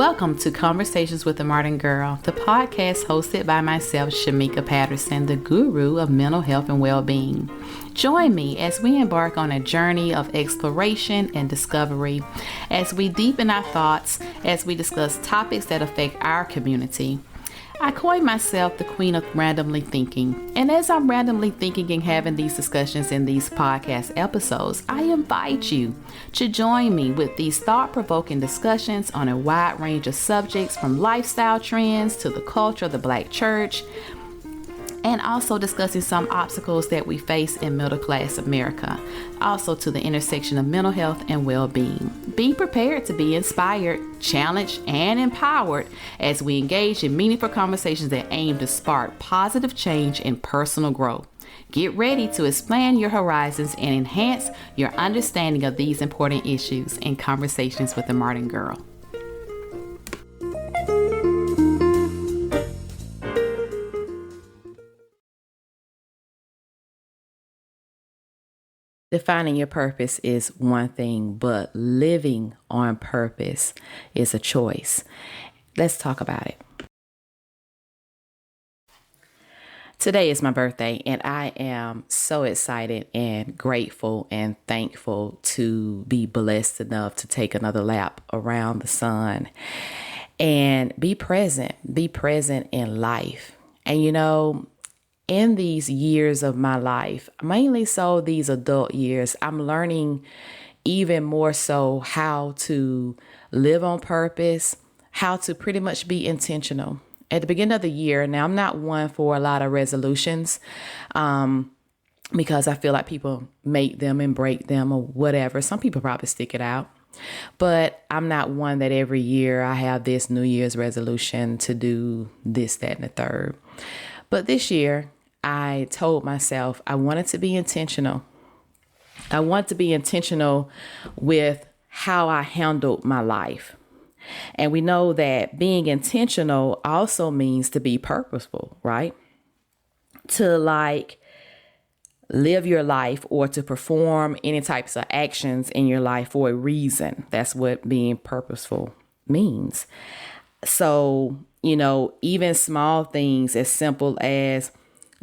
Welcome to Conversations with the Martin Girl, the podcast hosted by myself, Shamika Patterson, the guru of mental health and well-being. Join me as we embark on a journey of exploration and discovery, as we deepen our thoughts, as we discuss topics that affect our community. I coined myself the queen of randomly thinking, and as I'm randomly thinking and having these discussions in these podcast episodes, I invite you to join me with these thought-provoking discussions on a wide range of subjects, from lifestyle trends to the culture of the Black church, and also discussing some obstacles that we face in middle-class America, also to the intersection of mental health and well-being. Be prepared to be inspired, challenged, and empowered as we engage in meaningful conversations that aim to spark positive change and personal growth. Get ready to expand your horizons and enhance your understanding of these important issues in Conversations with the Martin Girl. Defining your purpose is one thing, but living on purpose is a choice. Let's talk about it. Today is my birthday, and I am so excited and grateful and thankful to be blessed enough to take another lap around the sun and be present in life. And in these years of my life, mainly so these adult years, I'm learning even more so how to live on purpose, how to pretty much be intentional. At the beginning of the year, now I'm not one for a lot of resolutions because I feel like people make them and break them or whatever. Some people probably stick it out. But I'm not one that every year I have this New Year's resolution to do this, that, and the third. But this year, I told myself I wanted to be intentional. I want to be intentional with how I handled my life. And we know that being intentional also means to be purposeful, right? To live your life or to perform any types of actions in your life for a reason. That's what being purposeful means. So, even small things as simple as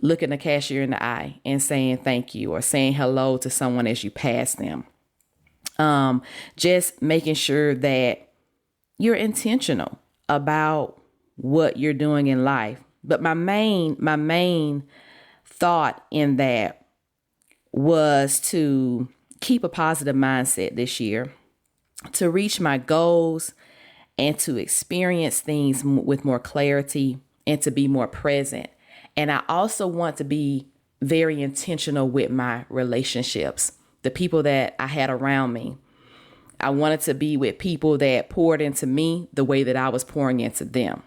looking the cashier in the eye and saying thank you or saying hello to someone as you pass them. Just making sure that you're intentional about what you're doing in life. But my main thought in that was to keep a positive mindset this year, to reach my goals and to experience things with more clarity and to be more present. And I also want to be very intentional with my relationships, the people that I had around me. I wanted to be with people that poured into me the way that I was pouring into them.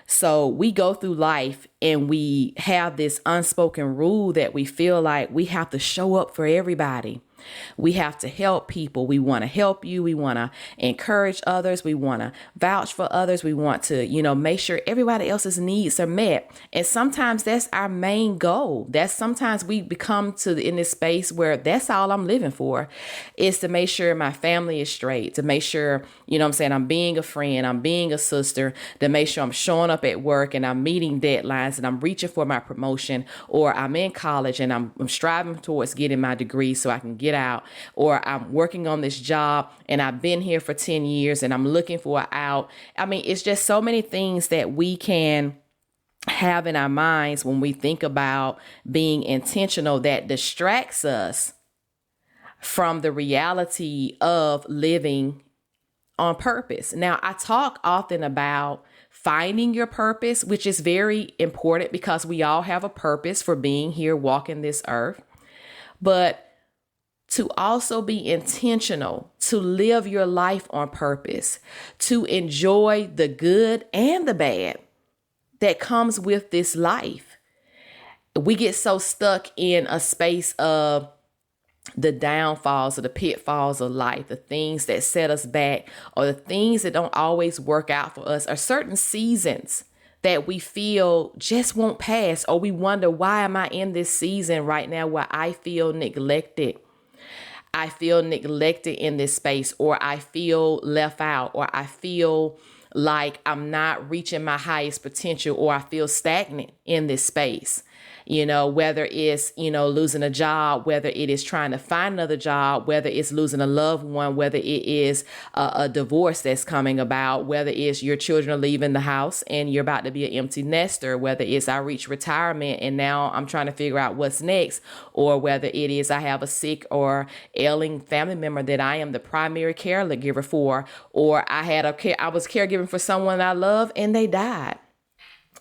So we go through life and we have this unspoken rule that we feel like we have to show up for everybody. We have to help people. We want to help you. We want to encourage others. We want to vouch for others. We want to, make sure everybody else's needs are met. And sometimes that's our main goal. That's sometimes we become in this space where that's all I'm living for, is to make sure my family is straight, to make sure, I'm being a friend, I'm being a sister, to make sure I'm showing up at work and I'm meeting deadlines and I'm reaching for my promotion, or I'm in college and I'm striving towards getting my degree so I can get out, or I'm working on this job and I've been here for 10 years and I'm looking for an out. I mean, it's just so many things that we can have in our minds when we think about being intentional that distracts us from the reality of living on purpose. Now, I talk often about finding your purpose, which is very important because we all have a purpose for being here, walking this earth. But to also be intentional, to live your life on purpose, to enjoy the good and the bad that comes with this life. We get so stuck in a space of the downfalls or the pitfalls of life, the things that set us back, or the things that don't always work out for us, or certain seasons that we feel just won't pass, or we wonder, why am I in this season right now where I feel neglected? I feel neglected in this space, or I feel left out, or I feel like I'm not reaching my highest potential, or I feel stagnant in this space. Whether it's, losing a job, whether it is trying to find another job, whether it's losing a loved one, whether it is a divorce that's coming about, whether it's your children are leaving the house and you're about to be an empty nester, whether it's I reach retirement and now I'm trying to figure out what's next, or whether it is I have a sick or ailing family member that I am the primary caregiver for, or I was caregiving for someone I love and they died.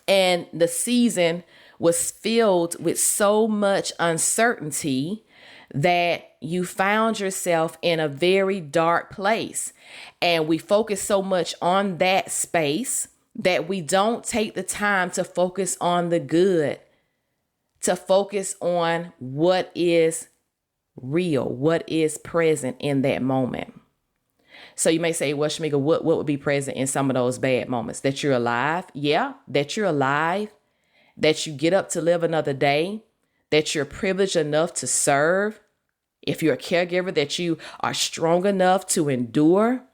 And the season was filled with so much uncertainty that you found yourself in a very dark place. And we focus so much on that space that we don't take the time to focus on the good, to focus on what is real, what is present in that moment. So you may say, well, Shamika, what would be present in some of those bad moments? That you're alive. Yeah, that you're alive. That you get up to live another day, that you're privileged enough to serve. If you're a caregiver, that you are strong enough to endure,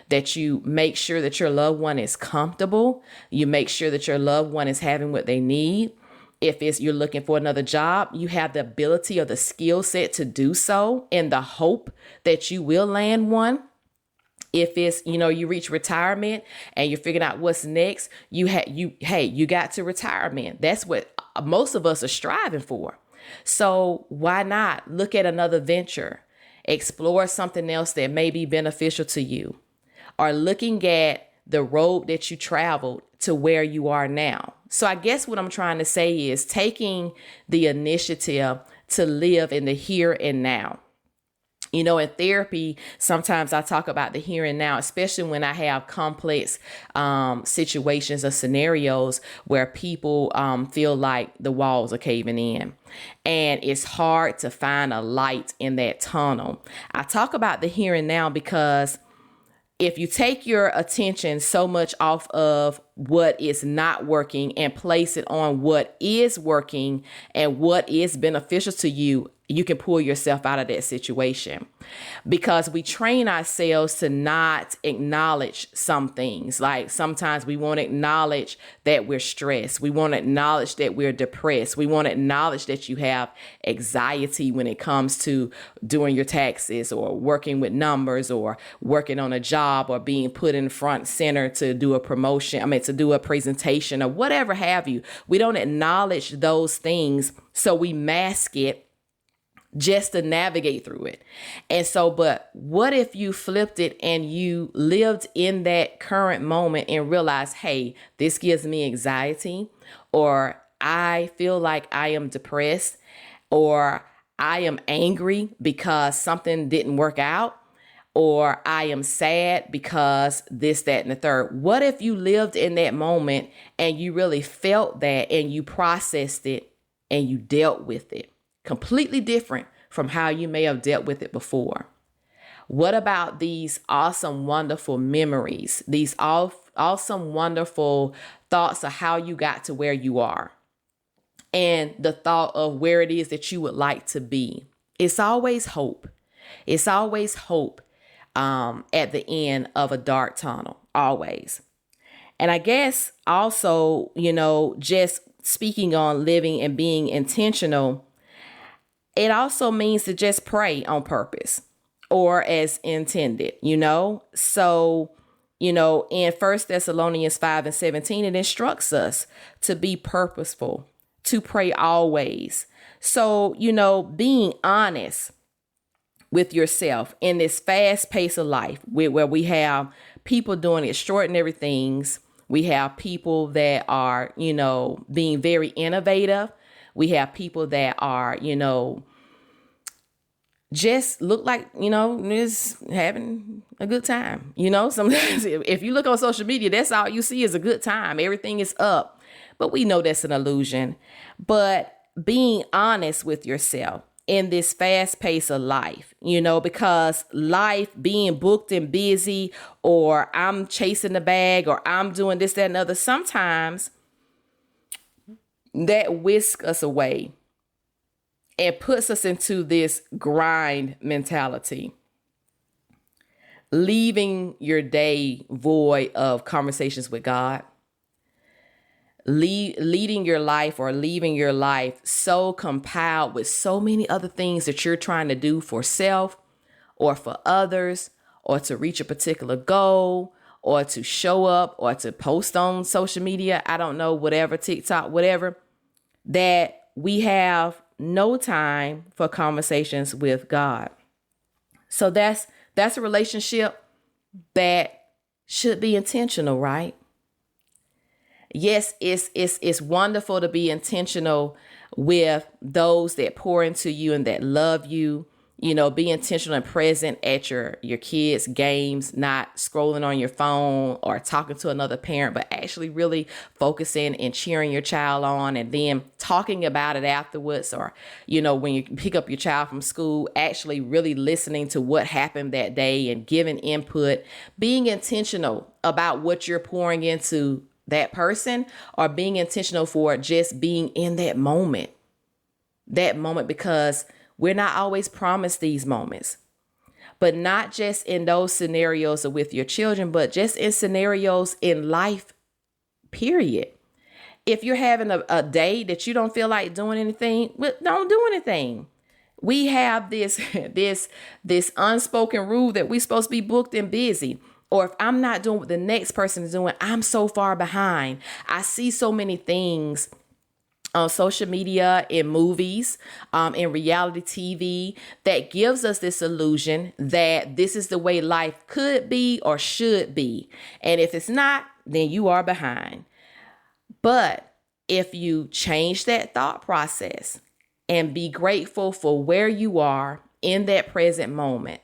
that you make sure that your loved one is comfortable. You make sure that your loved one is having what they need. If you're looking for another job, you have the ability or the skill set to do so in the hope that you will land one. If it's, you reach retirement and you're figuring out what's next, you got to retirement. That's what most of us are striving for. So why not look at another venture, explore something else that may be beneficial to you, or looking at the road that you traveled to where you are now. So I guess what I'm trying to say is taking the initiative to live in the here and now. In therapy, sometimes I talk about the here and now, especially when I have complex situations or scenarios where people feel like the walls are caving in and it's hard to find a light in that tunnel. I talk about the here and now because if you take your attention so much off of what is not working and place it on what is working and what is beneficial to you, you can pull yourself out of that situation, because we train ourselves to not acknowledge some things. Like sometimes we won't acknowledge that we're stressed. We won't acknowledge that we're depressed. We won't acknowledge that you have anxiety when it comes to doing your taxes or working with numbers or working on a job or being put in front center to do a promotion. To do a presentation or whatever have you. We don't acknowledge those things. So we mask it just to navigate through it. And so, but what if you flipped it and you lived in that current moment and realized, hey, this gives me anxiety, or I feel like I am depressed, or I am angry because something didn't work out, or I am sad because this, that, and the third. What if you lived in that moment and you really felt that and you processed it and you dealt with it? Completely different from how you may have dealt with it before. What about these awesome, wonderful memories, these awesome, wonderful thoughts of how you got to where you are, and the thought of where it is that you would like to be? It's always hope. It's always hope at the end of a dark tunnel, always. And I guess also, just speaking on living and being intentional, it also means to just pray on purpose or as intended, So, in 1 Thessalonians 5:17, it instructs us to be purposeful, to pray always. So, being honest with yourself in this fast pace of life where we have people doing extraordinary things. We have people that are, being very innovative. We have people that are, just look like, just having a good time. Sometimes if you look on social media, that's all you see is a good time. Everything is up. But we know that's an illusion. But being honest with yourself in this fast pace of life, because life being booked and busy, or I'm chasing the bag, or I'm doing this, that, and other, sometimes that whisks us away and puts us into this grind mentality, leaving your day void of conversations with God, leading your life or leaving your life so compiled with so many other things that you're trying to do for self or for others or to reach a particular goal or to show up or to post on social media. I don't know, whatever, TikTok, whatever, that we have no time for conversations with God. So that's a relationship that should be intentional, right? Yes, it's wonderful to be intentional with those that pour into you and that love you. You know, be intentional and present at your kids' games, not scrolling on your phone or talking to another parent, but actually really focusing and cheering your child on and then talking about it afterwards. Or, you know, when you pick up your child from school, actually really listening to what happened that day and giving input, being intentional about what you're pouring into that person, or being intentional for just being in that moment, because we're not always promised these moments, but not just in those scenarios with your children, but just in scenarios in life, period. If you're having a day that you don't feel like doing anything, well, don't do anything. We have this this unspoken rule that we're supposed to be booked and busy. Or if I'm not doing what the next person is doing, I'm so far behind. I see so many things on social media, in movies, in reality TV, that gives us this illusion that this is the way life could be or should be. And if it's not, then you are behind. But if you change that thought process and be grateful for where you are in that present moment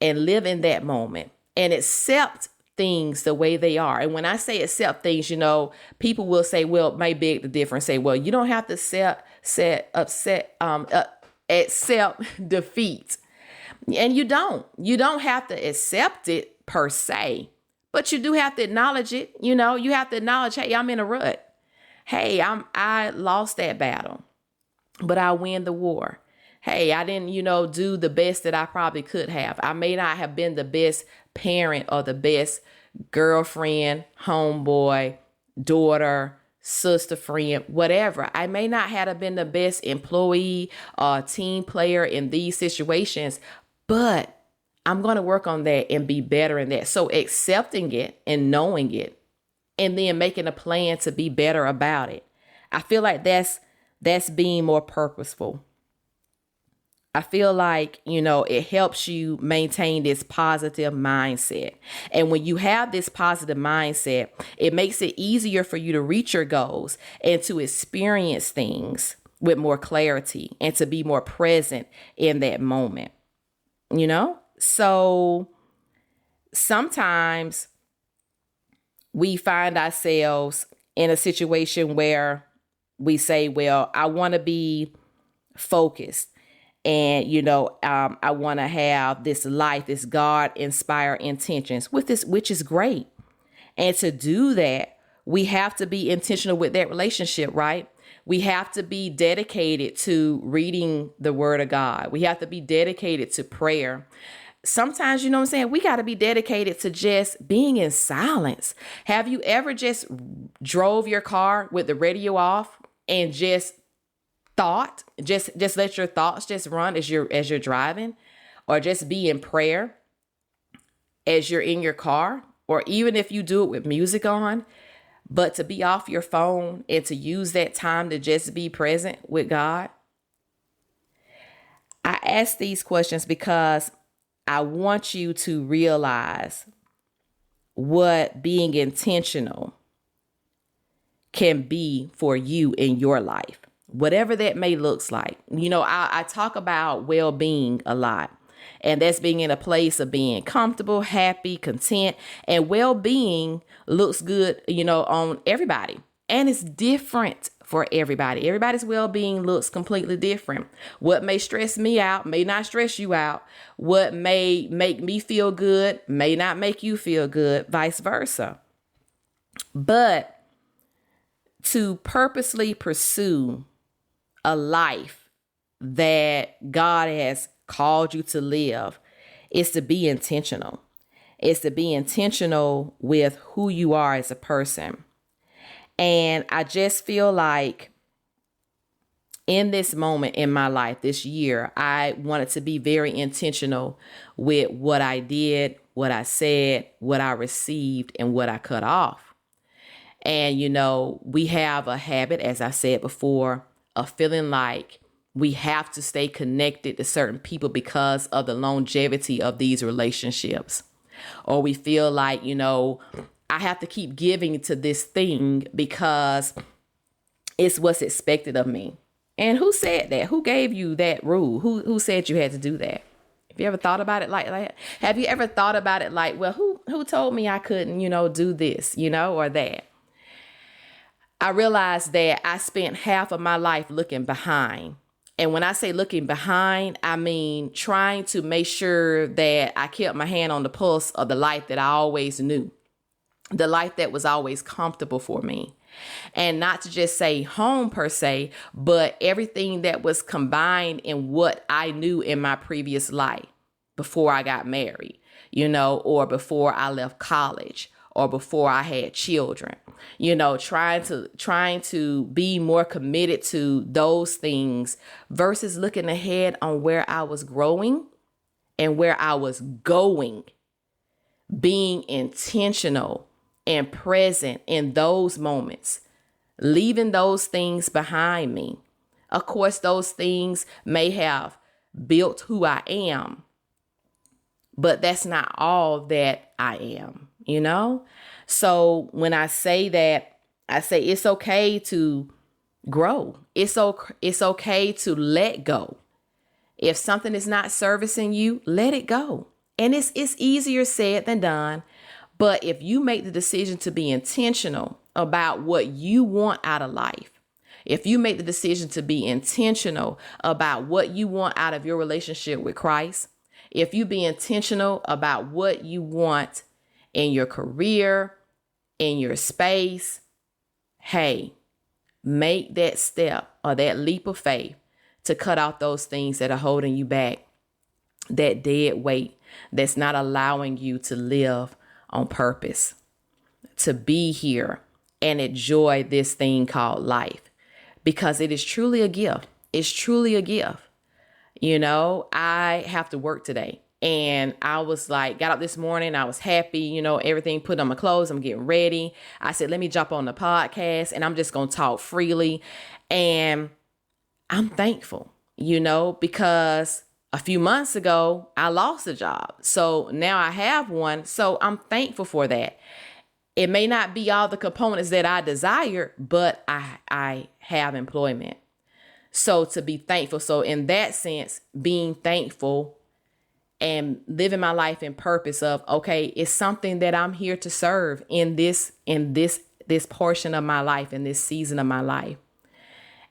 and live in that moment and accept things the way they are. And when I say accept things, you know, people will say, well, it may beg the difference. Say, well, you don't have to accept defeat. And you don't have to accept it per se, but you do have to acknowledge it. You know, you have to acknowledge, hey, I'm in a rut. Hey, I lost that battle, but I win the war. Hey, I didn't, do the best that I probably could have. I may not have been the best parent or the best girlfriend, homeboy, daughter, sister, friend, whatever. I may not have been the best employee or team player in these situations, but I'm going to work on that and be better in that. So accepting it and knowing it and then making a plan to be better about it. I feel like that's being more purposeful. I feel like, it helps you maintain this positive mindset. And when you have this positive mindset, it makes it easier for you to reach your goals and to experience things with more clarity and to be more present in that moment, So sometimes we find ourselves in a situation where we say, well, I want to be focused. And, I want to have this life, this God-inspired intentions with this, which is great. And to do that, we have to be intentional with that relationship, right? We have to be dedicated to reading the word of God. We have to be dedicated to prayer. Sometimes, we got to be dedicated to just being in silence. Have you ever just drove your car with the radio off and just just let your thoughts just run as you're driving, or just be in prayer as you're in your car, or even if you do it with music on, but to be off your phone and to use that time to just be present with God? I ask these questions because I want you to realize what being intentional can be for you in your life, whatever that may looks like. I talk about well-being a lot, and that's being in a place of being comfortable, happy, content, and well-being looks good, on everybody. And it's different for everybody. Everybody's well-being looks completely different. What may stress me out may not stress you out. What may make me feel good may not make you feel good, vice versa. But to purposely pursue a life that God has called you to live is to be intentional. It's to be intentional with who you are as a person. And I just feel like in this moment in my life, this year, I wanted to be very intentional with what I did, what I said, what I received, and what I cut off. And, we have a habit, as I said before, of feeling like we have to stay connected to certain people because of the longevity of these relationships. Or we feel like, I have to keep giving to this thing because it's what's expected of me. And who said that? Who gave you that rule? Who said you had to do that? Have you ever thought about it like that? Have you ever thought about it like, well, who told me I couldn't, do this, or that? I realized that I spent half of my life looking behind. And when I say looking behind, I mean trying to make sure that I kept my hand on the pulse of the life that I always knew, the life that was always comfortable for me. And not to just say home per se, but everything that was combined in what I knew in my previous life before I got married, or before I left college, or before I had children, trying to be more committed to those things versus looking ahead on where I was growing and where I was going, being intentional and present in those moments, leaving those things behind me. Of course, those things may have built who I am, but that's not all that I am, So when I say that, I say it's okay to grow. It's okay to let go. If something is not servicing you, let it go. And it's easier said than done. But if you make the decision to be intentional about what you want out of life, if you make the decision to be intentional about what you want out of your relationship with Christ, if you be intentional about what you want in your career, in your space, hey, make that step or that leap of faith to cut off those things that are holding you back, that dead weight that's not allowing you to live on purpose, to be here and enjoy this thing called life, because it is truly a gift. It's truly a gift. I have to work today. And I was like, got up this morning. I was happy, everything, put on my clothes. I'm getting ready. I said, let me jump on the podcast and I'm just going to talk freely. And I'm thankful, because a few months ago, I lost a job. So now I have one. So I'm thankful for that. It may not be all the components that I desire, but I have employment. So to be thankful. So in that sense, being thankful and living my life in purpose of, okay, it's something that I'm here to serve in this portion of my life, in this season of my life.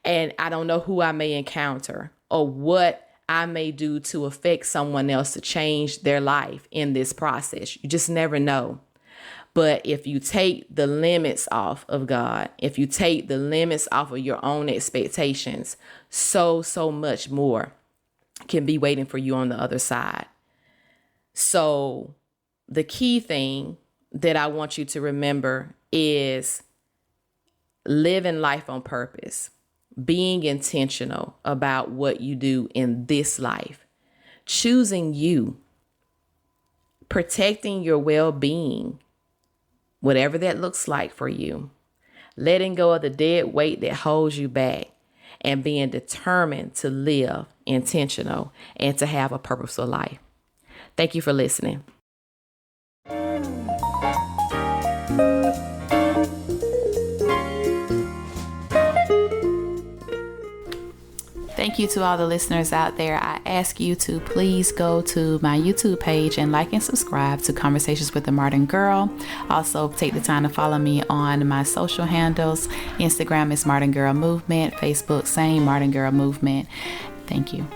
And I don't know who I may encounter or what I may do to affect someone else to change their life in this process. You just never know. But if you take the limits off of God, if you take the limits off of your own expectations, so much more can be waiting for you on the other side. So the key thing that I want you to remember is living life on purpose, being intentional about what you do in this life, choosing you, protecting your well-being, whatever that looks like for you, letting go of the dead weight that holds you back, and being determined to live intentional and to have a purposeful life. Thank you for listening. Thank you to all the listeners out there. I ask you to please go to my YouTube page and like and subscribe to Conversations with the Martin Girl. Also, take the time to follow me on my social handles. Instagram is Martin Girl Movement. Facebook, same Martin Girl Movement. Thank you.